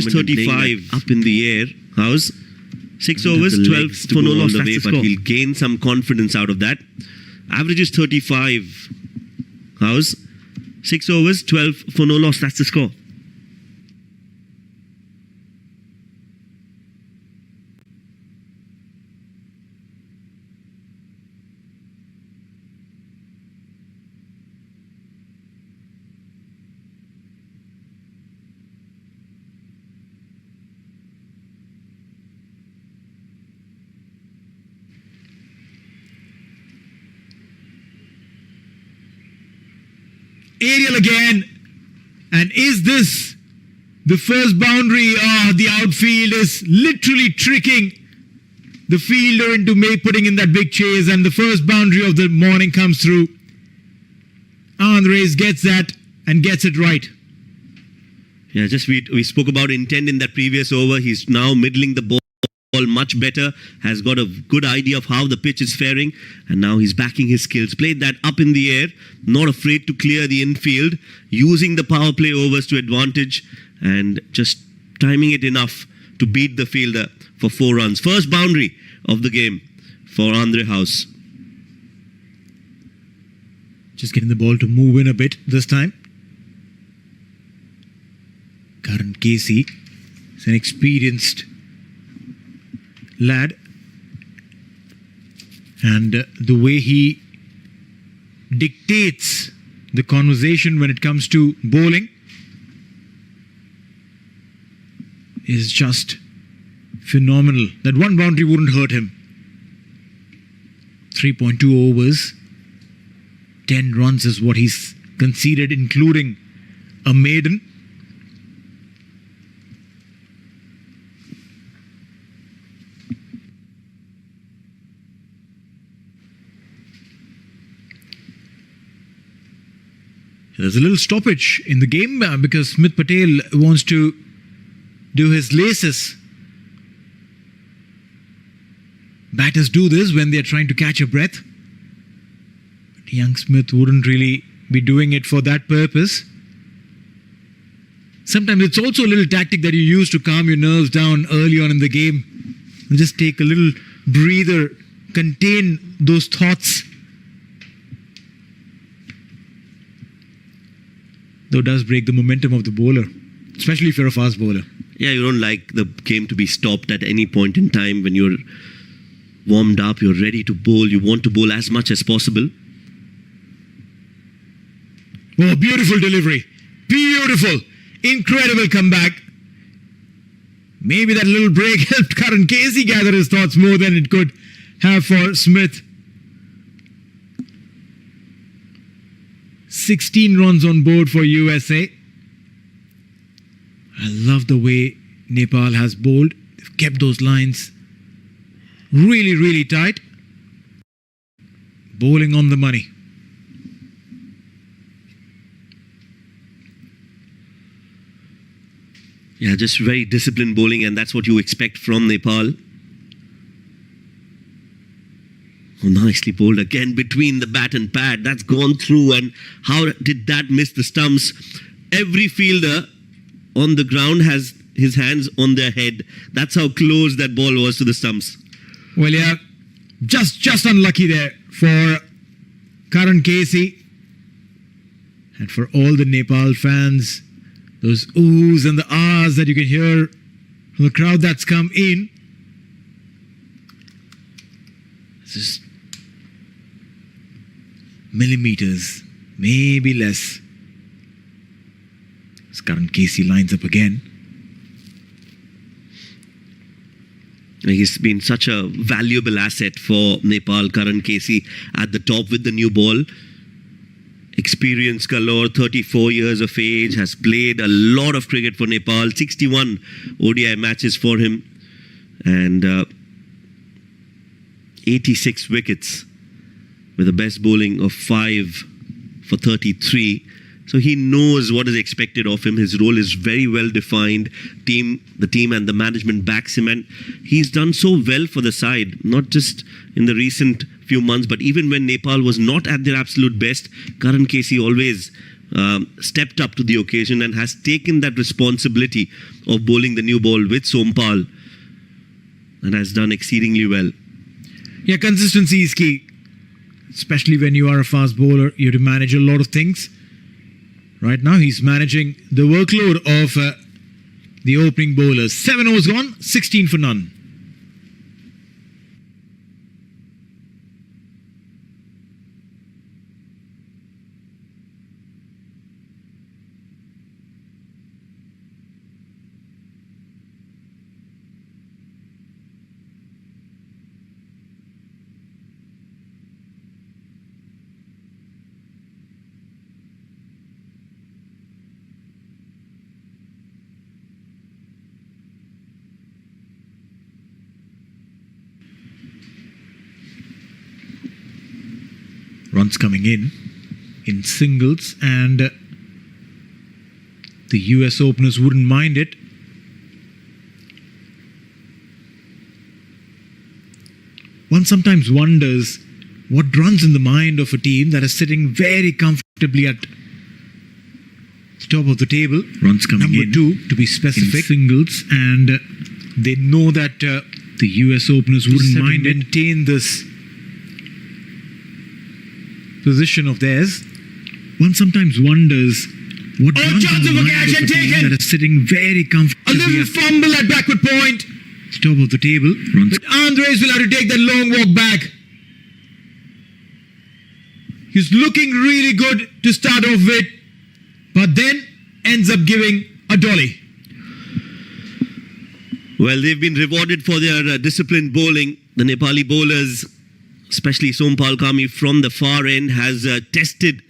35 up in the air. How's 6 overs, 12 for no loss. That's the score. But he'll gain some confidence out of that. Average is 35. How's 6 overs, 12 for no loss. That's the score. Aerial again, and is this the first boundary? The outfield is literally tricking the fielder into putting in that big chase, and the first boundary of the morning comes through. Andres gets that and gets it right. Yeah, we spoke about intent in that previous over. He's now middling the ball much better, has got a good idea of how the pitch is faring, and now he's backing his skills. Played that up in the air, not afraid to clear the infield, using the power play overs to advantage and just timing it enough to beat the fielder for 4 runs. First boundary of the game for Andre House. Just getting the ball to move in a bit this time. Karan Casey is an experienced lad, and the way he dictates the conversation when it comes to bowling is just phenomenal. That one boundary wouldn't hurt him. 3.2 overs, 10 runs is what he's conceded, including a maiden. There's a little stoppage in the game because Smith Patel wants to do his laces. Batters do this when they're trying to catch a breath. But young Smith wouldn't really be doing it for that purpose. Sometimes it's also a little tactic that you use to calm your nerves down early on in the game. And just take a little breather, contain those thoughts. Though it does break the momentum of the bowler, especially if you're a fast bowler. Yeah, you don't like the game to be stopped at any point in time. When you're warmed up, you're ready to bowl, you want to bowl as much as possible. Oh, beautiful delivery. Beautiful. Incredible comeback. Maybe that little break helped Karan Casey gather his thoughts more than it could have for Smith. 16 runs on board for USA. I love the way Nepal has bowled. They've kept those lines really, really tight. Bowling on the money. Yeah, just very disciplined bowling, and that's what you expect from Nepal. Oh, nicely bowled again between the bat and pad. That's gone through, and how did that miss the stumps? Every fielder on the ground has his hands on their head. That's how close that ball was to the stumps. Well, yeah, just unlucky there for Karan Casey. And for all the Nepal fans, those oohs and the ahs that you can hear from the crowd that's come in. Just millimeters, maybe less. As Karan Casey lines up again. He's been such a valuable asset for Nepal, Karan Casey, at the top with the new ball. Experience galore, 34 years of age, has played a lot of cricket for Nepal, 61 ODI matches for him, and 86 wickets with a best bowling of 5 for 33. So he knows what is expected of him. His role is very well defined. The team and the management backs him, and he's done so well for the side, not just in the recent few months, but even when Nepal was not at their absolute best, Karan Casey always stepped up to the occasion and has taken that responsibility of bowling the new ball with Sompal and has done exceedingly well. Yeah, consistency is key. Especially when you are a fast bowler, you have to manage a lot of things. Right now, he's managing the workload of the opening bowlers. 7 overs gone, 16 for none. Runs coming in singles, and the US openers wouldn't mind it. One sometimes wonders what runs in the mind of a team that is sitting very comfortably at the top of the table. Runs coming in, number 2 to be specific, singles, and they know that the US openers wouldn't mind maintain this position of theirs. One sometimes wonders what runs in the mind of a team that is sitting very comfortably. A little fumble at backward point. Top of the table. But Andres will have to take that long walk back. He's looking really good to start off with, but then ends up giving a dolly. Well, they've been rewarded for their disciplined bowling. The Nepali bowlers, especially Sompal Kami from the far end, has tested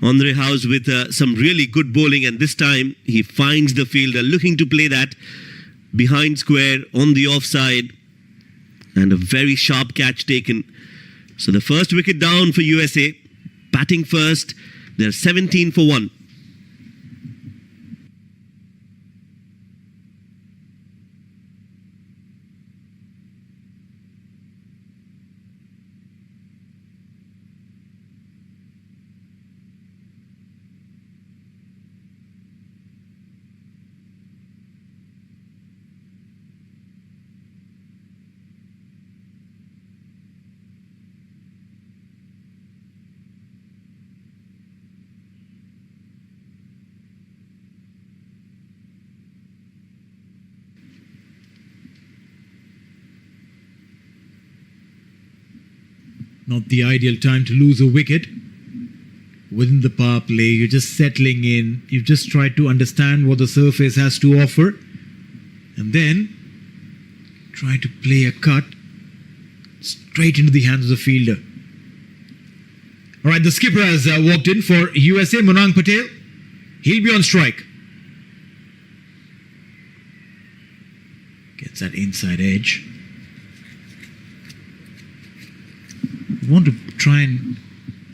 Andre House with some really good bowling, and this time he finds the fielder looking to play that behind square on the offside, and a very sharp catch taken. So the first wicket down for USA. Batting first, they're 17 for 1. Not the ideal time to lose a wicket. Within the power play, you're just settling in. You've just tried to understand what the surface has to offer, and then try to play a cut straight into the hands of the fielder. Alright, the skipper has walked in for USA, Monang Patel. He'll be on strike. Gets that inside edge. Want to try and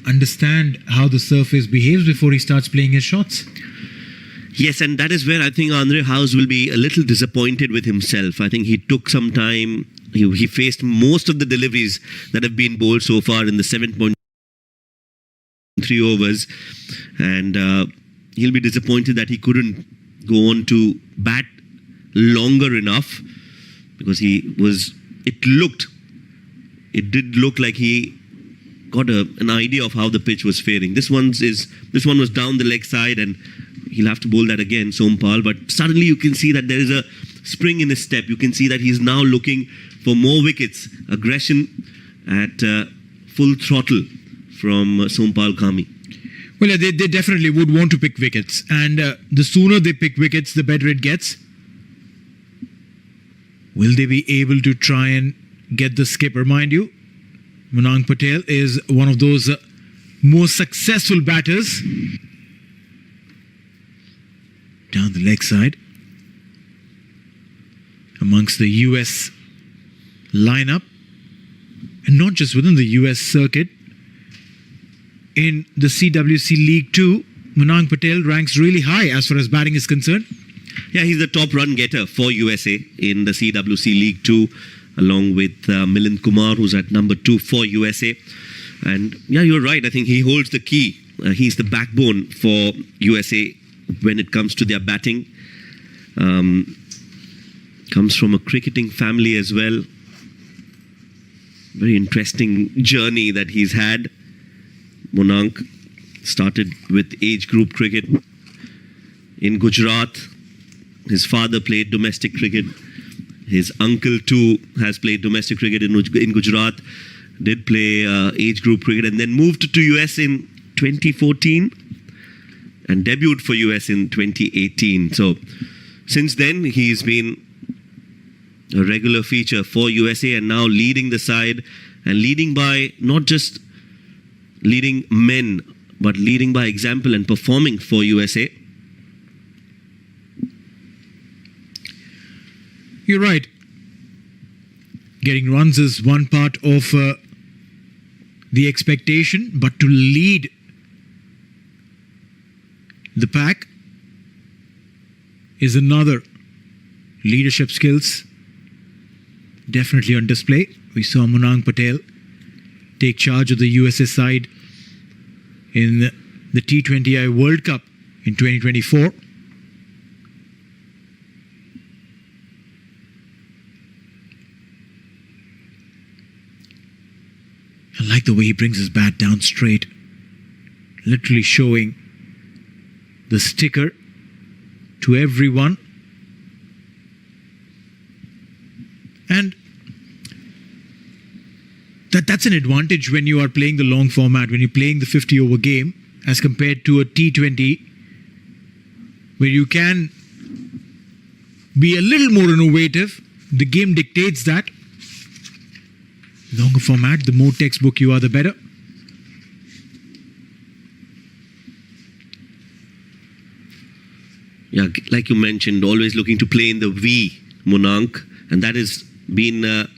understand how the surface behaves before he starts playing his shots. Yes, and that is where I think Andre House will be a little disappointed with himself. I think he took some time. He faced most of the deliveries that have been bowled so far in the 7.3 overs, and he'll be disappointed that he couldn't go on to bat longer enough, because it did look like he got an idea of how the pitch was faring. This one was down the leg side, and he'll have to bowl that again, Sompal. But suddenly you can see that there is a spring in his step. You can see that he's now looking for more wickets. Aggression at full throttle from Sompal Kami. Well, they definitely would want to pick wickets, and the sooner they pick wickets, the better it gets. Will they be able to try and get the skipper? Mind you, Monang Patel is one of those most successful batters. Down the leg side. Amongst the US lineup. And not just within the US circuit. In the CWC League 2, Monang Patel ranks really high as far as batting is concerned. Yeah, he's the top run getter for USA in the CWC League 2, along with Milind Kumar, who's at number 2 for USA. And yeah, you're right. I think he holds the key He's the backbone for USA when it comes to their batting. Comes from a cricketing family as well. Very interesting journey that he's had. Monank started with age group cricket in Gujarat. His father played domestic cricket. His uncle too has played domestic cricket in Gujarat. Did play age group cricket and then moved to US in 2014 and debuted for US in 2018. So since then he's been a regular feature for USA and now leading the side and leading by not just leading men but leading by example and performing for USA. You're right. Getting runs is one part of the expectation, but to lead the pack is another. Leadership skills definitely on display. We saw Monank Patel take charge of the USA side in the T20I World Cup in 2024. I like the way he brings his bat down straight, literally showing the sticker to everyone. And that's an advantage when you are playing the long format, when you're playing the 50 over game as compared to a T20 where you can be a little more innovative. The game dictates that. Longer format, the more textbook you are, the better. Yeah, like you mentioned, always looking to play in the V, Monank, and that has been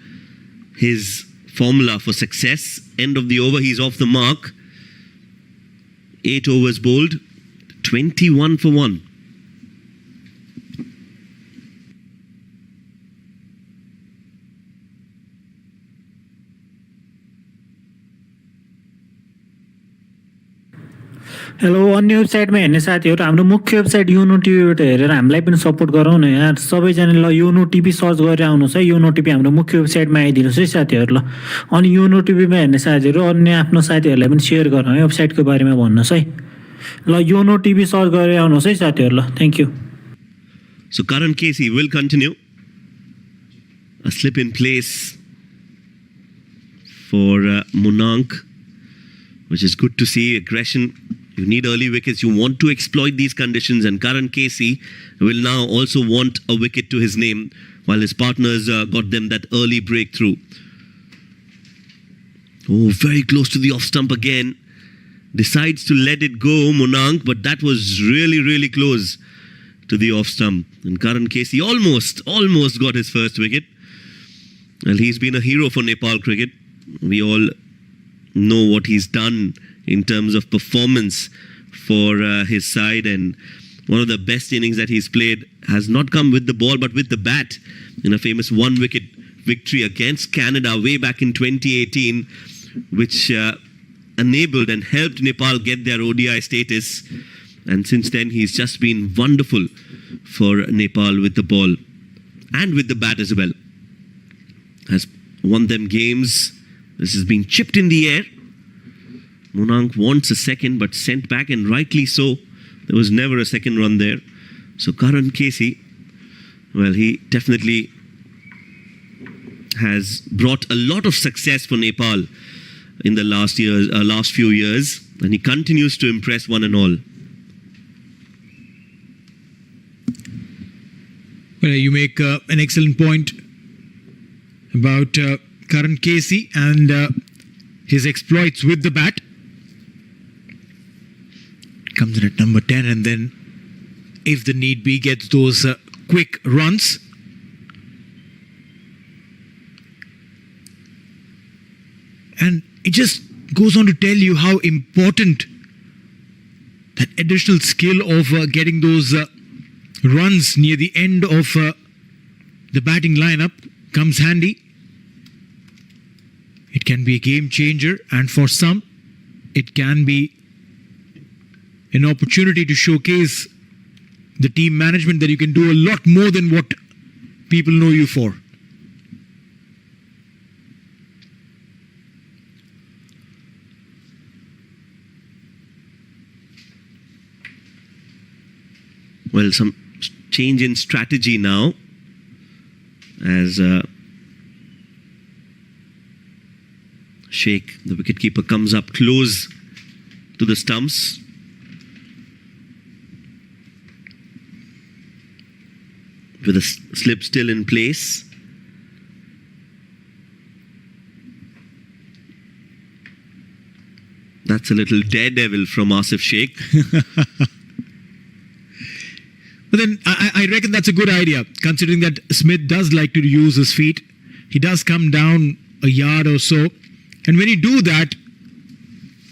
his formula for success. End of the over, he's off the mark. 8 overs bowled, 21 for 1. Hello अन्य वेबसाइटमा हेर्ने साथीहरू हाम्रो मुख्य website YONO टिभीबाट हेरेर हामीलाई पनि support गराउन यार सबैजना ल योनो टिभी सर्च गरेर आउनुहोस् है योनो टिभी हाम्रो मुख्य वेबसाइटमा आइदिनुहोस् है साथीहरू ल अनि योनो टिभीमा हेर्ने साथीहरू अन्य आफ्नो साथीहरूलाई पनि सेयर गरौँ है वेबसाइटको बारेमा भन्नुहोस् है ल योनो टिभी सर्च गरेर आउनुहोस् है साथीहरू ल thank you So Karan Casey will continue. A slip in place for Monank, which is good to see. Aggression. You need early wickets. You want to exploit these conditions. And Karan Casey will now also want a wicket to his name while his partners got them that early breakthrough. Oh, very close to the off stump again. Decides to let it go, Monank, but that was really, really close to the off stump. And Karan Casey almost got his first wicket. Well, he's been a hero for Nepal cricket. We all know what he's done in terms of performance for his side, and one of the best innings that he's played has not come with the ball but with the bat in a famous one-wicket victory against Canada way back in 2018, which enabled and helped Nepal get their ODI status. And since then, he's just been wonderful for Nepal with the ball and with the bat as well. Has won them games. This has been chipped in the air. Monank wants a second, but sent back, and rightly so. There was never a second run there. So Karan Casey, well, he definitely has brought a lot of success for Nepal in the last few years, and he continues to impress one and all. Well, you make an excellent point about Karan Casey and his exploits with the bat. Comes in at number 10 and then, if the need be, gets those quick runs. And it just goes on to tell you how important that additional skill of getting those runs near the end of the batting lineup comes handy. It can be a game changer, and for some, it can be an opportunity to showcase the team management that you can do a lot more than what people know you for. Well, some change in strategy now as Sheikh, the wicketkeeper, comes up close to the stumps. With a slip still in place. That's a little daredevil from Asif Sheikh. But then I reckon that's a good idea, considering that Smith does like to use his feet. He does come down a yard or so. And when you do that,